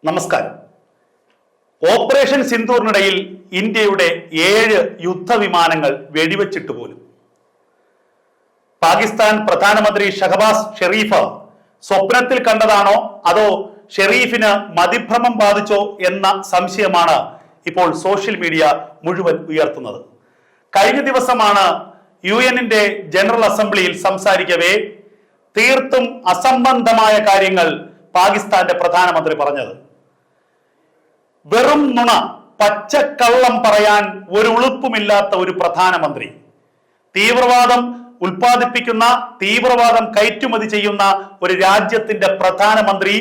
നമസ്കാരം. ഓപ്പറേഷൻ സിന്ദൂറിനിടയിൽ ഇന്ത്യയുടെ 7 യുദ്ധവിമാനങ്ങൾ വെടിവെച്ചിട്ട് പോലും. പാകിസ്ഥാൻ പ്രധാനമന്ത്രി ഷഹബാസ് ഷെരീഫ് സ്വപ്നത്തിൽ കണ്ടതാണോ അതോ ഷെരീഫിന് മതിഭ്രമം ബാധിച്ചോ എന്ന സംശയമാണ് ഇപ്പോൾ സോഷ്യൽ മീഡിയ മുഴുവൻ ഉയർത്തുന്നത്. കഴിഞ്ഞ ദിവസമാണ് UN-ന്റെ ജനറൽ അസംബ്ലിയിൽ സംസാരിക്കവേ തീർത്തും അസംബന്ധമായ കാര്യങ്ങൾ പാകിസ്ഥാന്റെ പ്രധാനമന്ത്രി പറഞ്ഞത്. വെറും നുണ, പച്ചക്കള്ളം പറയാൻ ഒരു ഉളുപ്പുമില്ലാത്ത ഒരു പ്രധാനമന്ത്രി, തീവ്രവാദം ഉൽപ്പാദിപ്പിക്കുന്ന, തീവ്രവാദം കയറ്റുമതി ചെയ്യുന്ന ഒരു രാജ്യത്തിന്റെ പ്രധാനമന്ത്രി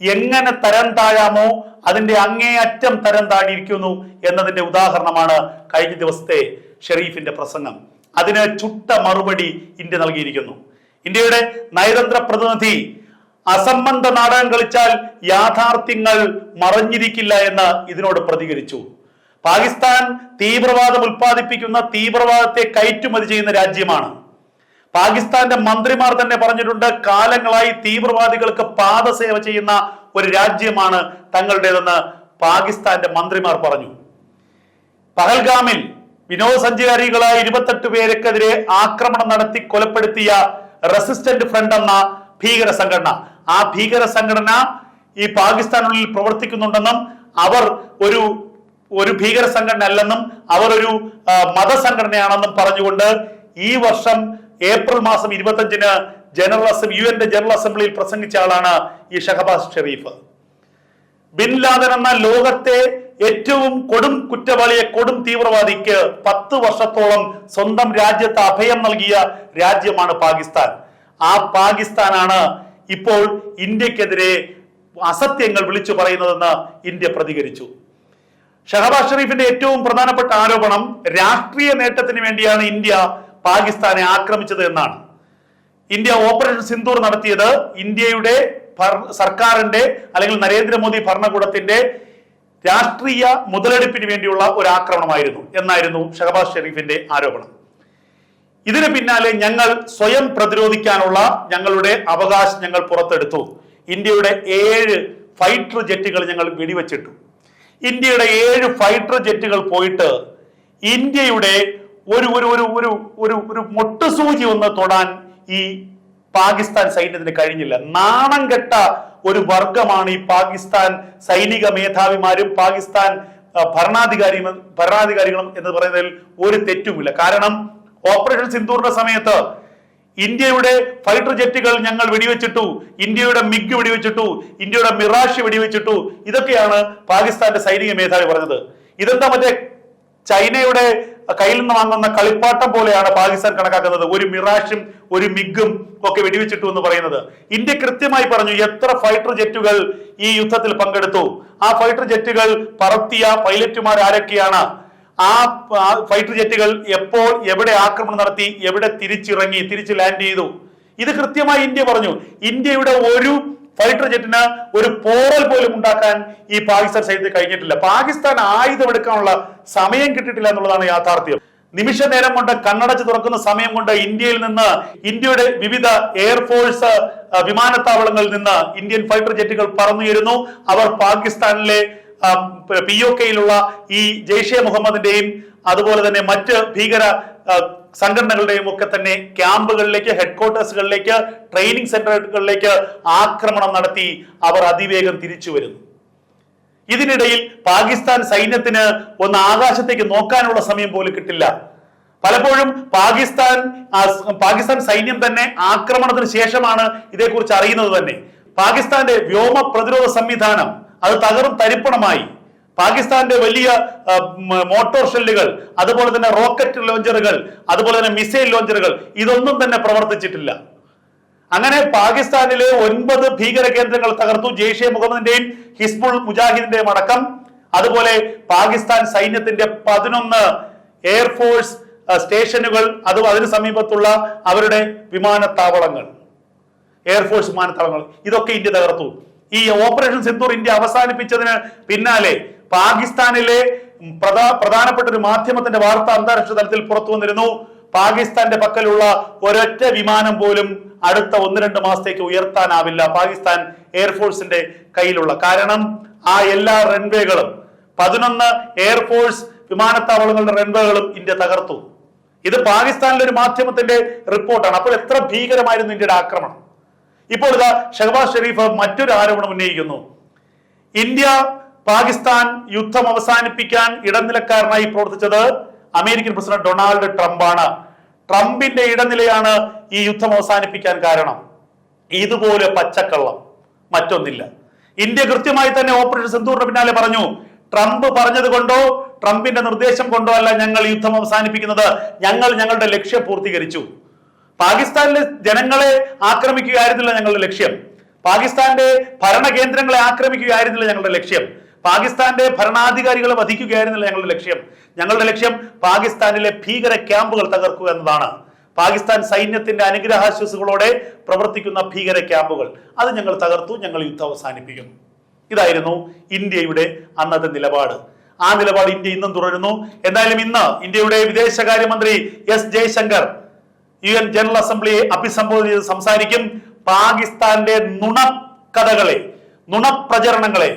എങ്ങനെ തരം താഴാമോ അതിന്റെ അങ്ങേയറ്റം തരം താഴിയിരിക്കുന്നു എന്നതിന്റെ ഉദാഹരണമാണ് കഴിഞ്ഞ ദിവസത്തെ ഷെരീഫിന്റെ പ്രസംഗം. അതിന് ചുട്ട മറുപടി ഇന്ത്യ നൽകിയിരിക്കുന്നു. ഇന്ത്യയുടെ നയതന്ത്ര പ്രതിനിധി അസംബന്ധ നാടകം കളിച്ചാൽ യാഥാർത്ഥ്യങ്ങൾ മറഞ്ഞിരിക്കില്ല എന്ന് ഇതിനോട് പ്രതികരിച്ചു. പാകിസ്ഥാൻ തീവ്രവാദം ഉൽപ്പാദിപ്പിക്കുന്ന, തീവ്രവാദത്തെ കയറ്റുമതി ചെയ്യുന്ന രാജ്യമാണ്. പാകിസ്ഥാന്റെ മന്ത്രിമാർ തന്നെ പറഞ്ഞിട്ടുണ്ട്, കാലങ്ങളായി തീവ്രവാദികൾക്ക് പാദസേവ ചെയ്യുന്ന ഒരു രാജ്യമാണ് തങ്ങളുടേതെന്ന് പാകിസ്ഥാന്റെ മന്ത്രിമാർ പറഞ്ഞു. പഹൽഗാമിൽ വിനോദസഞ്ചാരികളായ 28 പേർക്കെതിരെ ആക്രമണം നടത്തി കൊലപ്പെടുത്തിയ റെസിസ്റ്റന്റ് ഫ്രണ്ട് എന്ന ഭീകര സംഘടന, ആ ഭീകര സംഘടന ഈ പാകിസ്ഥാനുള്ളിൽ പ്രവർത്തിക്കുന്നുണ്ടെന്നും അവർ ഒരു ഭീകര സംഘടന അല്ലെന്നും അവർ ഒരു മതസംഘടനയാണെന്നും പറഞ്ഞുകൊണ്ട് ഈ വർഷം ഏപ്രിൽ മാസം 25-ന് UN-ന്റെ ജനറൽ അസംബ്ലിയിൽ പ്രസംഗിച്ച ആളാണ് ഈ ഷഹബാസ് ഷെരീഫ്. ബിൻ ലാദൻ എന്ന ലോകത്തെ ഏറ്റവും കൊടും കുറ്റവാളിയെ, കൊടും തീവ്രവാദിക്ക് 10 വർഷത്തോളം സ്വന്തം രാജ്യത്ത് അഭയം നൽകിയ രാജ്യമാണ് പാകിസ്ഥാൻ. ആ പാകിസ്ഥാനാണ് ഇപ്പോൾ ഇന്ത്യക്കെതിരെ അസത്യങ്ങൾ വിളിച്ചു പറയുന്നതെന്ന് ഇന്ത്യ പ്രതികരിച്ചു. ഷഹബാസ് ഷെരീഫിന്റെ ഏറ്റവും പ്രധാനപ്പെട്ട ആരോപണം രാഷ്ട്രീയ നേട്ടത്തിന് വേണ്ടിയാണ് ഇന്ത്യ പാകിസ്ഥാനെ ആക്രമിച്ചത് എന്നാണ്. ഇന്ത്യ ഓപ്പറേഷൻ സിന്ദൂർ നടത്തിയത് ഇന്ത്യയുടെ സർക്കാരിന്റെ അല്ലെങ്കിൽ നരേന്ദ്രമോദി ഭരണകൂടത്തിന്റെ രാഷ്ട്രീയ മുതലെടുപ്പിന് വേണ്ടിയുള്ള ഒരു ആക്രമണമായിരുന്നു എന്നായിരുന്നു ഷഹബാസ് ഷെരീഫിന്റെ ആരോപണം. ഇതിന് പിന്നാലെ ഞങ്ങൾ സ്വയം പ്രതിരോധിക്കാനുള്ള ഞങ്ങളുടെ അവകാശം ഞങ്ങൾ പുറത്തെടുത്തു. ഇന്ത്യയുടെ 7 ഫൈറ്റർ ജെറ്റുകൾ ഞങ്ങൾ വെടിവെച്ചിട്ടു. ഇന്ത്യയുടെ 7 ഫൈറ്റർ ജെറ്റുകൾ പോയിട്ട് ഇന്ത്യയുടെ ഒരു മൊട്ടുസൂചി ഒന്ന് തൊടാൻ ഈ പാകിസ്ഥാൻ സൈന്യത്തിന് കഴിഞ്ഞില്ല. നാണം കെട്ട ഒരു വർഗമാണ് ഈ പാകിസ്ഥാൻ സൈനിക മേധാവിമാരും പാകിസ്ഥാൻ ഭരണാധികാരികളും എന്ന് പറയുന്നതിൽ ഒരു തെറ്റുമില്ല. കാരണം ഓപ്പറേഷൻ സിന്ദൂറിന്റെ സമയത്ത് ഇന്ത്യയുടെ ഫൈറ്റർ ജെറ്റുകൾ ഞങ്ങൾ വെടിവെച്ചിട്ടു, ഇന്ത്യയുടെ മിഗ് വെടിവെച്ചിട്ടു, ഇന്ത്യയുടെ മിറാഷ് വെടിവെച്ചിട്ടു. ഇതൊക്കെയാണ് പാകിസ്ഥാന്റെ സൈനിക മേധാവി പറഞ്ഞത്. ഇതെന്താ മറ്റേ ചൈനയുടെ കയ്യിൽ നിന്ന് വാങ്ങുന്ന കളിപ്പാട്ടം പോലെയാണ് പാകിസ്ഥാൻ കണക്കാക്കുന്നത്. ഒരു മിറാഷും ഒരു മിഗും ഒക്കെ വെടിവെച്ചിട്ടു എന്ന് പറയുന്നത്. ഇന്ത്യ കൃത്യമായി പറഞ്ഞു എത്ര ഫൈറ്റർ ജെറ്റുകൾ ഈ യുദ്ധത്തിൽ പങ്കെടുത്തു, ആ ഫൈറ്റർ ജെറ്റുകൾ പറത്തിയ പൈലറ്റുമാർ ആരൊക്കെയാണ്, ആ ഫൈറ്റർ ജെറ്റുകൾ എപ്പോൾ എവിടെ ആക്രമണം നടത്തി, എവിടെ തിരിച്ചിറങ്ങി, തിരിച്ച് ലാൻഡ് ചെയ്തു. ഇത് കൃത്യമായി ഇന്ത്യ പറഞ്ഞു. ഇന്ത്യയുടെ ഒരു ഫൈറ്റർ ജെറ്റിന് ഒരു പോറൽ പോലും ഉണ്ടാക്കാൻ ഈ പാകിസ്ഥാൻ സൈന്യത്തിന് കഴിഞ്ഞിട്ടില്ല. പാകിസ്ഥാൻ ആയുധം എടുക്കാനുള്ള സമയം കിട്ടിയിട്ടില്ല എന്നുള്ളതാണ് യാഥാർത്ഥ്യം. നിമിഷ നേരം കൊണ്ട്, കണ്ണടച്ച് തുറക്കുന്ന സമയം കൊണ്ട് ഇന്ത്യയിൽ നിന്ന്, ഇന്ത്യയുടെ വിവിധ എയർഫോഴ്സ് വിമാനത്താവളങ്ങളിൽ നിന്ന് ഇന്ത്യൻ ഫൈറ്റർ ജെറ്റുകൾ പറന്നുയരുന്നു. അവർ പാകിസ്ഥാനിലെ POK-യിലുള്ള ഈ ജെയ്ഷെ മുഹമ്മദിന്റെയും അതുപോലെ തന്നെ മറ്റ് ഭീകര സംഘടനകളുടെയും ഒക്കെ തന്നെ ക്യാമ്പുകളിലേക്ക്, ഹെഡ്ക്വാർട്ടേഴ്സുകളിലേക്ക്, ട്രെയിനിങ് സെന്ററുകളിലേക്ക് ആക്രമണം നടത്തി അവർ അതിവേഗം തിരിച്ചു വരുന്നു. ഇതിനിടയിൽ പാകിസ്ഥാൻ സൈന്യത്തിന് ഒന്ന് ആകാശത്തേക്ക് നോക്കാനുള്ള സമയം പോലും കിട്ടില്ല. പലപ്പോഴും പാകിസ്ഥാൻ സൈന്യം തന്നെ ആക്രമണത്തിന് ശേഷമാണ് ഇതേക്കുറിച്ച് അറിയുന്നത് തന്നെ. പാകിസ്ഥാന്റെ വ്യോമ പ്രതിരോധ സംവിധാനം അത് തകർന്ന് തരിപ്പണമായി. പാകിസ്ഥാന്റെ വലിയ മോട്ടോർ ഷെല്ലുകൾ, അതുപോലെ തന്നെ റോക്കറ്റ് ലോഞ്ചറുകൾ, അതുപോലെ തന്നെ മിസൈൽ ലോഞ്ചറുകൾ ഇതൊന്നും തന്നെ പ്രവർത്തിച്ചിട്ടില്ല. അങ്ങനെ പാകിസ്ഥാനിലെ 9 ഭീകര കേന്ദ്രങ്ങൾ തകർത്തു. ജെയ്ഷെ മുഹമ്മദിന്റെയും ഹിസ്ബുൾ മുജാഹിദിന്റെയും അടക്കം. അതുപോലെ പാകിസ്ഥാൻ സൈന്യത്തിന്റെ 11 എയർഫോഴ്സ് സ്റ്റേഷനുകൾ, അതിന് സമീപത്തുള്ള അവരുടെ വിമാനത്താവളങ്ങൾ, എയർഫോഴ്സ് വിമാനത്താവളങ്ങൾ, ഇതൊക്കെ ഇന്ത്യ തകർത്തു. ഈ ഓപ്പറേഷൻ സിന്ദൂർ ഇന്ത്യ അവസാനിപ്പിച്ചതിന് പിന്നാലെ പാകിസ്ഥാനിലെ പ്രധാനപ്പെട്ട ഒരു മാധ്യമത്തിന്റെ വാർത്ത അന്താരാഷ്ട്ര തലത്തിൽ പുറത്തു വന്നിരുന്നു. പാകിസ്ഥാന്റെ പക്കലുള്ള ഒരൊറ്റ വിമാനം പോലും അടുത്ത 1-2 മാസത്തേക്ക് ഉയർത്താനാവില്ല പാകിസ്ഥാൻ എയർഫോഴ്സിന്റെ കയ്യിലുള്ള. കാരണം ആ എല്ലാ റൺവേകളും 11 എയർഫോഴ്സ് വിമാനത്താവളങ്ങളുടെ റൺവേകളും ഇന്ത്യ തകർത്തു. ഇത് പാകിസ്ഥാനിലെ ഒരു മാധ്യമത്തിന്റെ റിപ്പോർട്ടാണ്. അപ്പോൾ എത്ര ഭീകരമായിരുന്നു ഇന്ത്യയുടെ ആക്രമണം. ഇപ്പോൾ ഇതാ ഷഹബാസ് ഷെരീഫ് മറ്റൊരു ആരോപണം ഉന്നയിക്കുന്നു. ഇന്ത്യ പാകിസ്ഥാൻ യുദ്ധം അവസാനിപ്പിക്കാൻ ഇടനിലക്കാരനായി പ്രവർത്തിച്ചത് അമേരിക്കൻ പ്രസിഡന്റ് ഡൊണാൾഡ് ട്രംപാണ്. ട്രംപിന്റെ ഇടനിലയാണ് ഈ യുദ്ധം അവസാനിപ്പിക്കാൻ കാരണം. ഇതുപോലെ പച്ചക്കള്ളം മറ്റൊന്നില്ല. ഇന്ത്യ കൃത്യമായി തന്നെ ഓപ്പറേഷൻ സിന്ദൂറിന് പിന്നാലെ പറഞ്ഞു, ട്രംപ് പറഞ്ഞത് കൊണ്ടോ ട്രംപിന്റെ നിർദ്ദേശം കൊണ്ടോ അല്ല ഞങ്ങൾ യുദ്ധം അവസാനിപ്പിക്കുന്നത്, ഞങ്ങൾ ഞങ്ങളുടെ ലക്ഷ്യം പൂർത്തീകരിച്ചു. പാകിസ്ഥാനിലെ ജനങ്ങളെ ആക്രമിക്കുകയായിരുന്നില്ല ഞങ്ങളുടെ ലക്ഷ്യം, പാകിസ്ഥാന്റെ ഭരണകേന്ദ്രങ്ങളെ ആക്രമിക്കുകയായിരുന്നില്ല ഞങ്ങളുടെ ലക്ഷ്യം, പാകിസ്ഥാന്റെ ഭരണാധികാരികളെ വധിക്കുകയായിരുന്നില്ല ഞങ്ങളുടെ ലക്ഷ്യം. ഞങ്ങളുടെ ലക്ഷ്യം പാകിസ്ഥാനിലെ ഭീകര ക്യാമ്പുകൾ തകർക്കുക എന്നതാണ്. പാകിസ്ഥാൻ സൈന്യത്തിന്റെ അനുഗ്രഹാശ്വാസങ്ങളോടെ പ്രവർത്തിക്കുന്ന ഭീകര ക്യാമ്പുകൾ അത് ഞങ്ങൾ തകർത്തു, ഞങ്ങൾ യുദ്ധം അവസാനിപ്പിക്കും. ഇതായിരുന്നു ഇന്ത്യയുടെ അന്നത്തെ നിലപാട്. ആ നിലപാട് ഇന്ത്യ ഇന്നും തുടരുന്നു. എന്തായാലും ഇന്ന് ഇന്ത്യയുടെ വിദേശകാര്യമന്ത്രി എസ് ജയശങ്കർ UN ജനറൽ അസംബ്ലിയെ അഭിസംബോധന ചെയ്ത് സംസാരിക്കും. പാകിസ്ഥാന്റെ നുണക്കഥകളെ, നുണപ്രചരണങ്ങളെ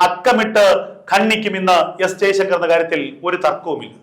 അക്കമിട്ട് ഖണ്ഡിക്കും ഇന്ന് എസ് ജയശങ്കർ എന്ന കാര്യത്തിൽ ഒരു തർക്കവുമില്ല.